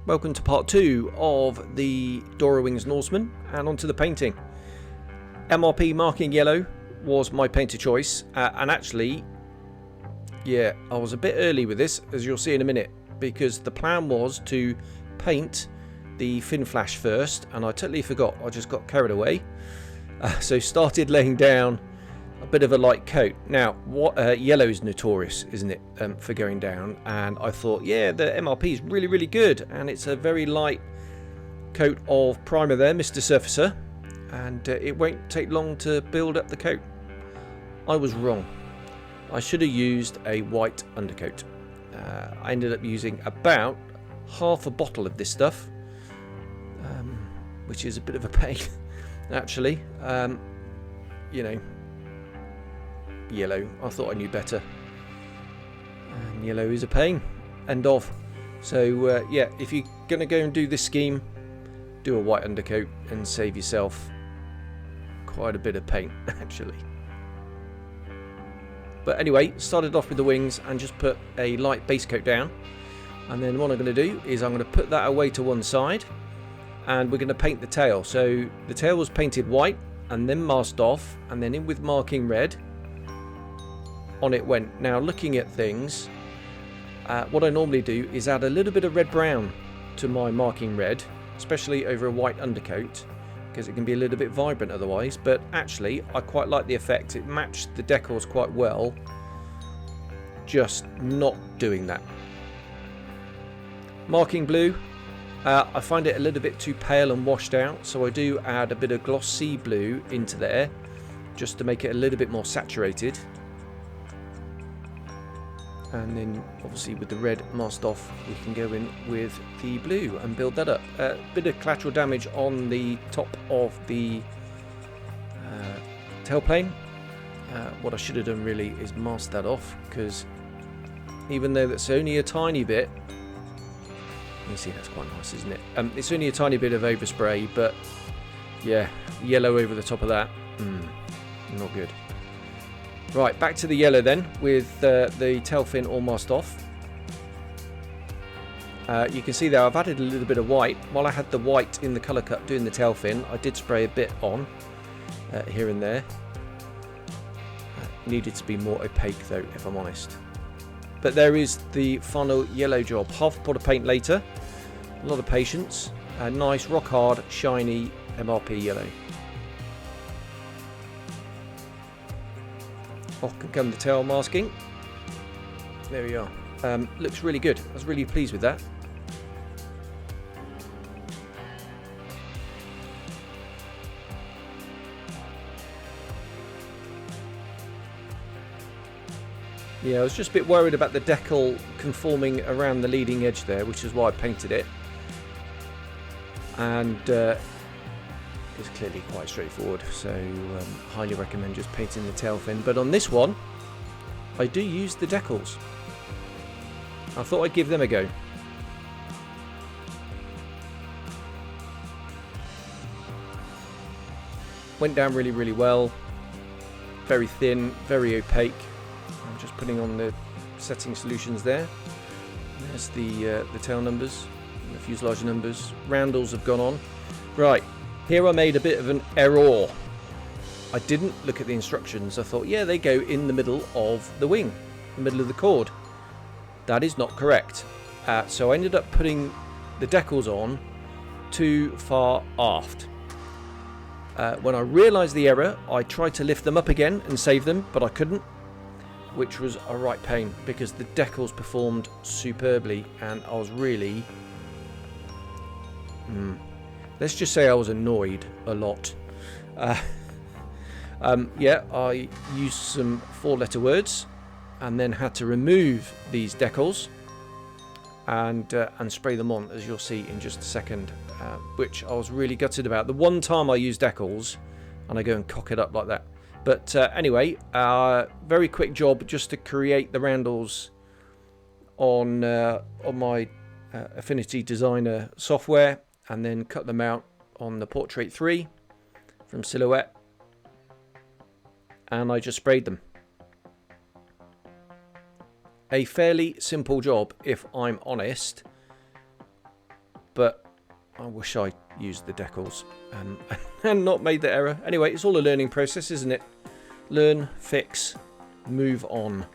Welcome to part 2 of the Dora Wings Norseman, and onto the painting. MRP marking yellow was my painter choice, and actually, yeah, I was a bit early with this, as you'll see in a minute, because the plan was to paint the fin flash first, and I totally forgot. I just got carried away, so started laying down a bit of a light coat. Now, what yellow is notorious, isn't it, for going down? And I thought, yeah, the MRP is really good, and it's a very light coat of primer there, Mr. Surfacer, and it won't take long to build up the coat. I was wrong. I should have used a white undercoat. I ended up using about half a bottle of this stuff, which is a bit of a pain, actually. You know, yellow, I thought I knew better, and yellow is a pain. End of. So yeah, if you're gonna go and do this scheme, do a white undercoat and save yourself quite a bit of paint actually. But anyway, started off with the wings and just put a light base coat down, and then what I'm going to do is I'm going to put that away to one side, and we're going to paint the tail. So the tail was painted white and then masked off, and then in with marking red. On it went. Now, looking at things, what I normally do is add a little bit of red brown to my marking red, especially over a white undercoat, because it can be a little bit vibrant otherwise. But actually, I quite like the effect. It matched the decals quite well, just not doing that. Marking blue, I find it a little bit too pale and washed out, so I do add a bit of glossy blue into there just to make it a little bit more saturated. And then obviously with the red masked off, we can go in with the blue and build that up. A bit of collateral damage on the top of the tailplane. What I should have done really is mask that off, because even though that's only a tiny bit, you can see that's quite nice, isn't it? It's only a tiny bit of overspray, but yeah, yellow over the top of that, not good. Right, back to the yellow then, with the tail fin all masked off. You can see there I've added a little bit of white. While I had the white in the colour cut doing the tail fin, I did spray a bit on here and there. Needed to be more opaque though, if I'm honest. But there is the final yellow job. Half a pot of paint later, a lot of patience, a nice rock hard shiny MRP yellow. Off can come the tail masking. There we are. Looks really good. I was really pleased with that. Yeah, I was just a bit worried about the decal conforming around the leading edge there, which is why I painted it. And it's clearly quite straightforward, so highly recommend just painting the tail fin. But on this one, I do use the decals. I thought I'd give them a go. Went down really well. Very thin, very opaque. I'm just putting on the setting solutions there. There's the tail numbers, the fuselage numbers. Roundels have gone on. Right. Here I made a bit of an error. I didn't look at the instructions. I thought, yeah, they go in the middle of the wing, the middle of the cord. That is not correct. So I ended up putting the decals on too far aft. When I realised the error, I tried to lift them up again and save them, but I couldn't, which was a right pain, because the decals performed superbly, and I was really... let's just say I was annoyed a lot. Yeah, I used some 4-letter words and then had to remove these decals and spray them on, as you'll see in just a second, which I was really gutted about. The one time I use decals and I go and cock it up like that. But anyway, very quick job just to create the roundels on my Affinity Designer software, and then cut them out on the Portrait 3 from Silhouette, and I just sprayed them. A fairly simple job, if I'm honest, but I wish I used the decals and not made the error. Anyway, it's all a learning process, isn't it? Learn, fix, move on.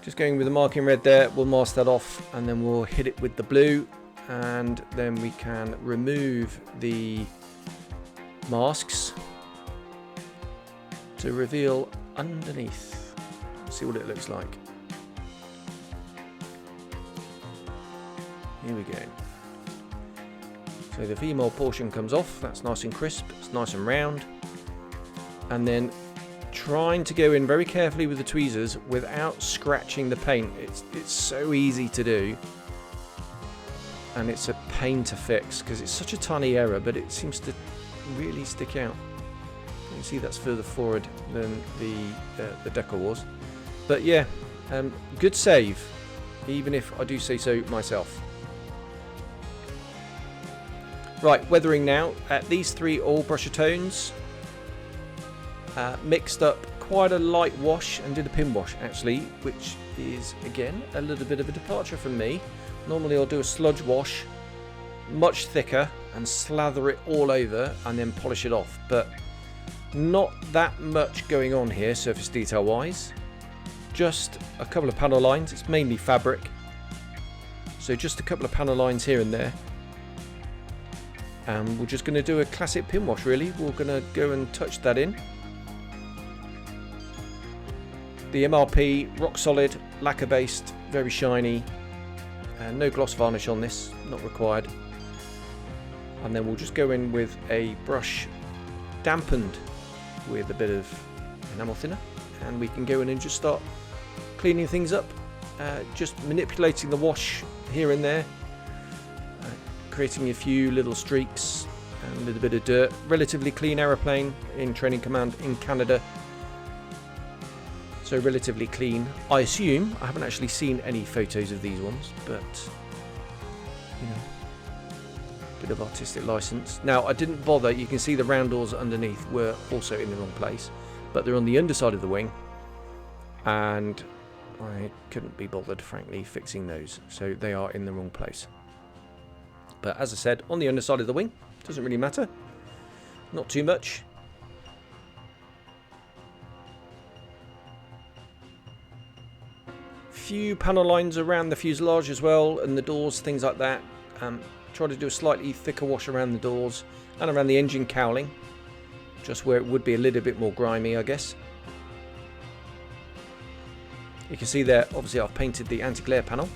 Just going with the marking red there, we'll mask that off and then we'll hit it with the blue, and then we can remove the masks to reveal underneath. Let's see what it looks like. Here we go. So the female portion comes off, that's nice and crisp, it's nice and round, and then trying to go in very carefully with the tweezers without scratching the paint. It's so easy to do, and it's a pain to fix because it's such a tiny error, but it seems to really stick out. You can see that's further forward than the decal was, but yeah, good save, even if I do say so myself. Right, weathering now. These three oil brusher tones. Mixed up quite a light wash and did a pin wash actually, which is again a little bit of a departure from me. Normally I'll do a sludge wash, much thicker, and slather it all over and then polish it off, but not that much going on here surface detail wise. Just a couple of panel lines, it's mainly fabric, so just a couple of panel lines here and there. And we're just going to do a classic pin wash really. We're going to go and touch that in. The MRP, rock solid, lacquer based, very shiny, and no gloss varnish on this, not required. And then we'll just go in with a brush dampened with a bit of enamel thinner, and we can go in and just start cleaning things up, just manipulating the wash here and there, creating a few little streaks and a little bit of dirt. Relatively clean aeroplane in training command in Canada. So relatively clean, I assume. I haven't actually seen any photos of these ones, but you know, bit of artistic license. Now I didn't bother, you can see the round doors underneath were also in the wrong place, but they're on the underside of the wing, and I couldn't be bothered frankly fixing those, so they are in the wrong place. But as I said, on the underside of the wing, doesn't really matter, not too much. Few panel lines around the fuselage as well, and the doors, things like that. Try to do a slightly thicker wash around the doors and around the engine cowling, just where it would be a little bit more grimy, I guess. You can see there, obviously I've painted the anti-glare panel.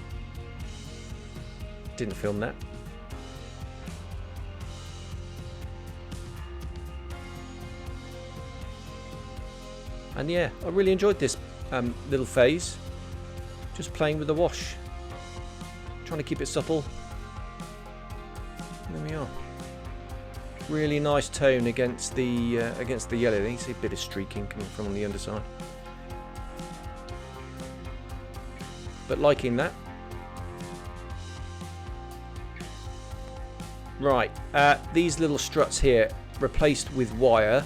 Didn't film that. And yeah, I really enjoyed this little phase. Just playing with the wash, trying to keep it supple. There we are. Really nice tone against the yellow. You can see a bit of streaking coming from on the underside, but liking that. Right, these little struts here replaced with wire.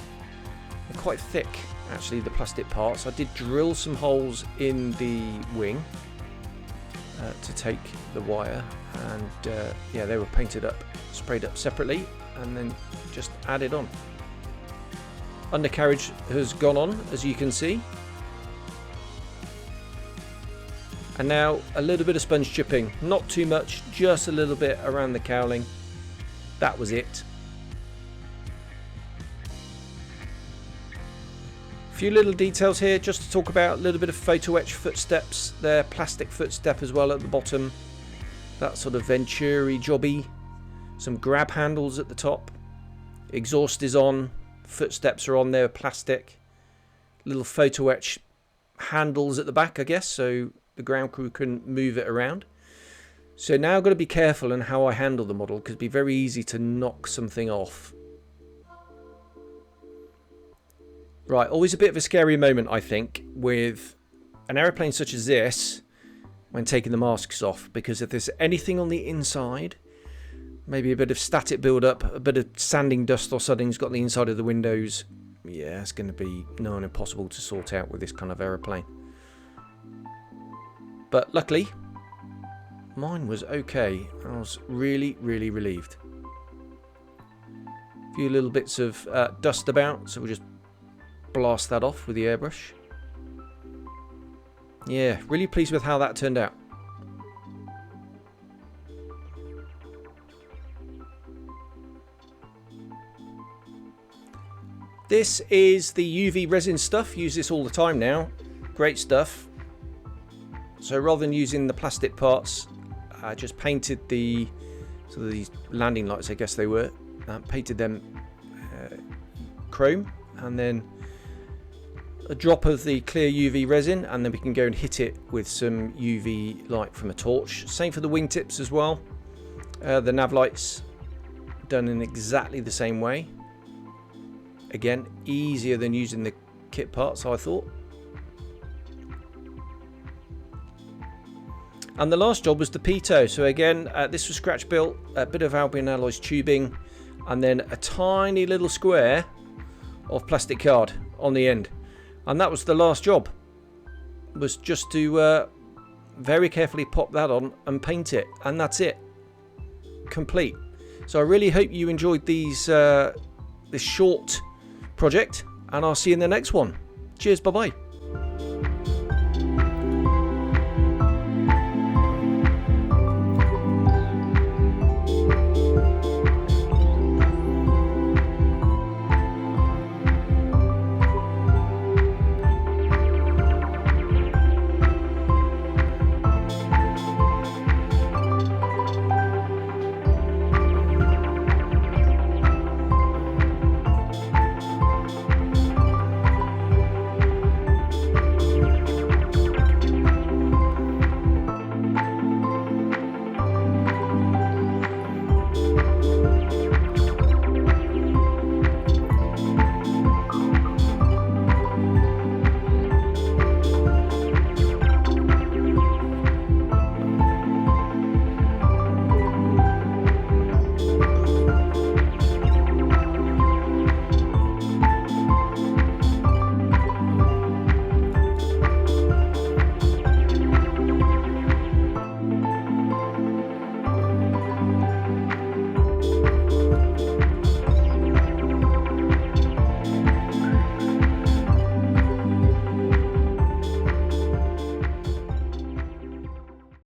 They're quite thick. Actually, the plastic parts. I did drill some holes in the wing to take the wire, and yeah, they were painted up, sprayed up separately, and then just added on. Undercarriage has gone on, as you can see, and now a little bit of sponge chipping, not too much, just a little bit around the cowling. That was it. Few little details here just to talk about. A little bit of photo etch footsteps there, plastic footstep as well at the bottom, that sort of Venturi jobby. Some grab handles at the top, exhaust is on, footsteps are on there, plastic. Little photo etch handles at the back, I guess, so the ground crew can move it around. So now I've got to be careful in how I handle the model, because it'd be very easy to knock something off. Right, always a bit of a scary moment, I think, with an aeroplane such as this when taking the masks off, because if there's anything on the inside, maybe a bit of static build-up, a bit of sanding dust or something's got on the inside of the windows, yeah, it's going to be near impossible to sort out with this kind of aeroplane. But luckily, mine was okay. I was really, really relieved. A few little bits of dust about, so we'll just blast that off with the airbrush. Yeah, really pleased with how that turned out. This is the UV resin stuff. Use this all the time now. Great stuff. So rather than using the plastic parts, I just painted the sort of these landing lights, I guess they were. Painted them chrome, and then a drop of the clear UV resin, and then we can go and hit it with some UV light from a torch. Same for the wingtips as well. The nav lights done in exactly the same way. Again, easier than using the kit parts, I thought. And the last job was the pitot. So again, this was scratch built, a bit of Albion Alloys tubing, and then a tiny little square of plastic card on the end. And that was the last job. Was just to very carefully pop that on and paint it, and that's it. Complete. So I really hope you enjoyed these this short project, and I'll see you in the next one. Cheers, bye bye.